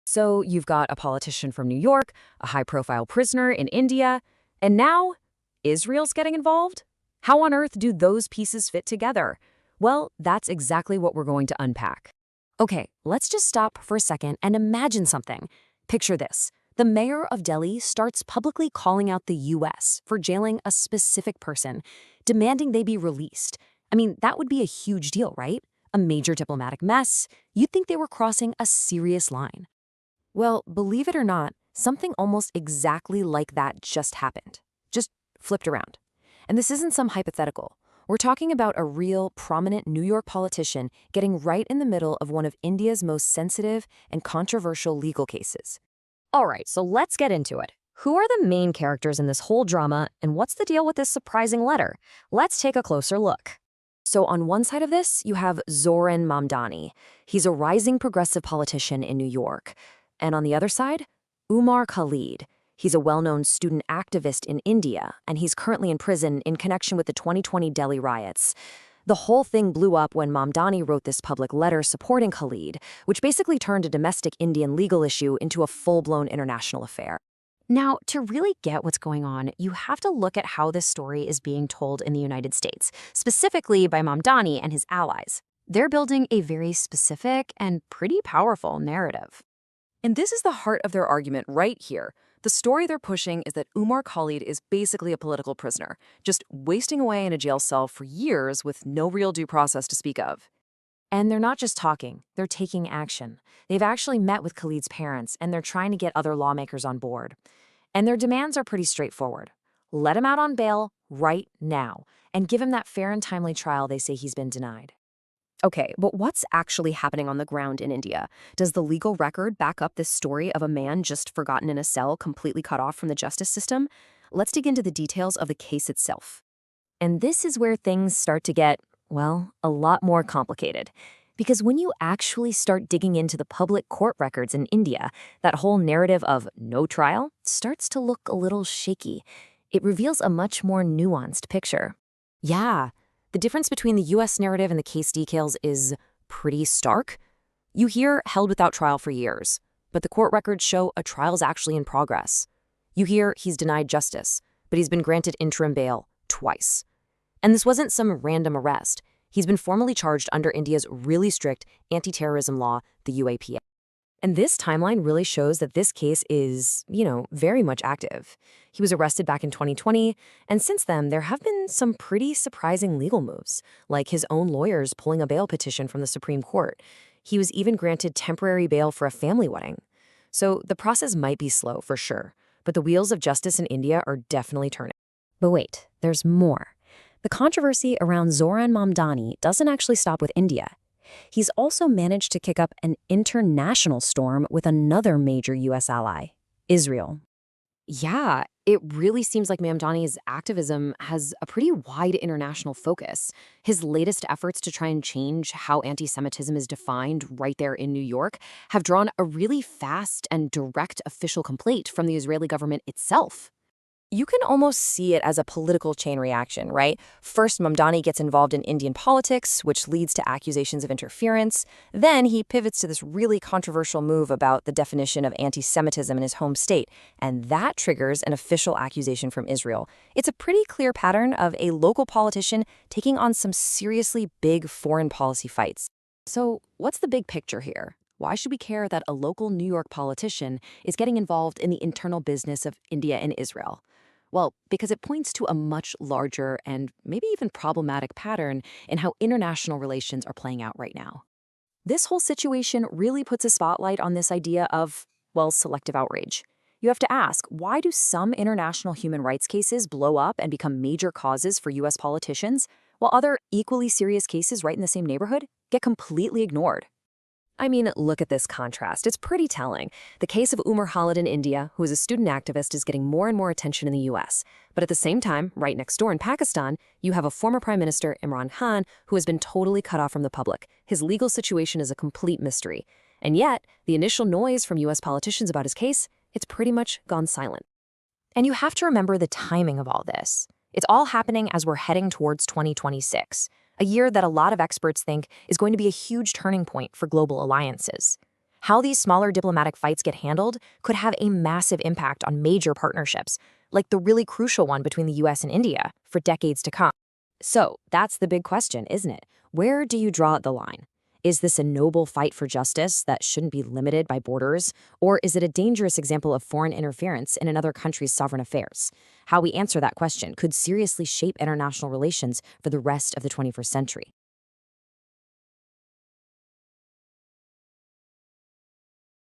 So you've got a politician from New York, a high-profile prisoner in India, and now Israel's getting involved? How on earth do those pieces fit together? Well, that's exactly what we're going to unpack. Okay, let's just stop for a second and imagine something. Picture this. The mayor of Delhi starts publicly calling out the US for jailing a specific person, demanding they be released. I mean, that would be a huge deal, right? A major diplomatic mess. You'd think they were crossing a serious line. Well, believe it or not, something almost exactly like that just happened. Just flipped around. And this isn't some hypothetical. We're talking about a real, prominent New York politician getting right in the middle of one of India's most sensitive and controversial legal cases. All right, so let's get into it. Who are the main characters in this whole drama, and what's the deal with this surprising letter? Let's take a closer look. So on one side of this, you have Zoran Mamdani. He's a rising progressive politician in New York. And on the other side, Umar Khalid. He's a well-known student activist in India, and he's currently in prison in connection with the 2020 Delhi riots. The whole thing blew up when Mamdani wrote this public letter supporting Khalid, which basically turned a domestic Indian legal issue into a full-blown international affair. Now, to really get what's going on, you have to look at how this story is being told in the United States, specifically by Mamdani and his allies. They're building a very specific and pretty powerful narrative. And this is the heart of their argument right here. The story they're pushing is that Umar Khalid is basically a political prisoner, just wasting away in a jail cell for years with no real due process to speak of. And they're not just talking, they're taking action. They've actually met with Khalid's parents, and they're trying to get other lawmakers on board. And their demands are pretty straightforward. Let him out on bail right now, and give him that fair and timely trial they say he's been denied. Okay, but what's actually happening on the ground in India? Does the legal record back up this story of a man just forgotten in a cell, completely cut off from the justice system? Let's dig into the details of the case itself. And this is where things start to get, well, a lot more complicated. Because when you actually start digging into the public court records in India, that whole narrative of no trial starts to look a little shaky. It reveals a much more nuanced picture. Yeah. The difference between the US narrative and the case details is pretty stark. You hear held without trial for years, but the court records show a trial's actually in progress. You hear he's denied justice, but he's been granted interim bail twice. And this wasn't some random arrest. He's been formally charged under India's really strict anti-terrorism law, the UAPA. And this timeline really shows that this case is, very much active. He was arrested back in 2020, and since then, there have been some pretty surprising legal moves, like his own lawyers pulling a bail petition from the Supreme Court. He was even granted temporary bail for a family wedding. So the process might be slow, for sure, but the wheels of justice in India are definitely turning. But wait, there's more. The controversy around Zoran Mamdani doesn't actually stop with India. He's also managed to kick up an international storm with another major U.S. ally, Israel. Yeah, it really seems like Mamdani's activism has a pretty wide international focus. His latest efforts to try and change how anti-Semitism is defined right there in New York have drawn a really fast and direct official complaint from the Israeli government itself. You can almost see it as a political chain reaction, right? First, Mamdani gets involved in Indian politics, which leads to accusations of interference. Then he pivots to this really controversial move about the definition of anti-Semitism in his home state, and that triggers an official accusation from Israel. It's a pretty clear pattern of a local politician taking on some seriously big foreign policy fights. So, what's the big picture here? Why should we care that a local New York politician is getting involved in the internal business of India and Israel? Well, because it points to a much larger and maybe even problematic pattern in how international relations are playing out right now. This whole situation really puts a spotlight on this idea of, selective outrage. You have to ask, why do some international human rights cases blow up and become major causes for US politicians, while other equally serious cases right in the same neighborhood get completely ignored? I mean, look at this contrast. It's pretty telling. The case of Umar Khalid in India, who is a student activist, is getting more and more attention in the US. But at the same time, right next door in Pakistan, you have a former Prime Minister, Imran Khan, who has been totally cut off from the public. His legal situation is a complete mystery. And yet, the initial noise from US politicians about his case, it's pretty much gone silent. And you have to remember the timing of all this. It's all happening as we're heading towards 2026. A year that a lot of experts think is going to be a huge turning point for global alliances. How these smaller diplomatic fights get handled could have a massive impact on major partnerships, like the really crucial one between the US and India, for decades to come. So, that's the big question, isn't it? Where do you draw the line? Is this a noble fight for justice that shouldn't be limited by borders, or is it a dangerous example of foreign interference in another country's sovereign affairs? How we answer that question could seriously shape international relations for the rest of the 21st century.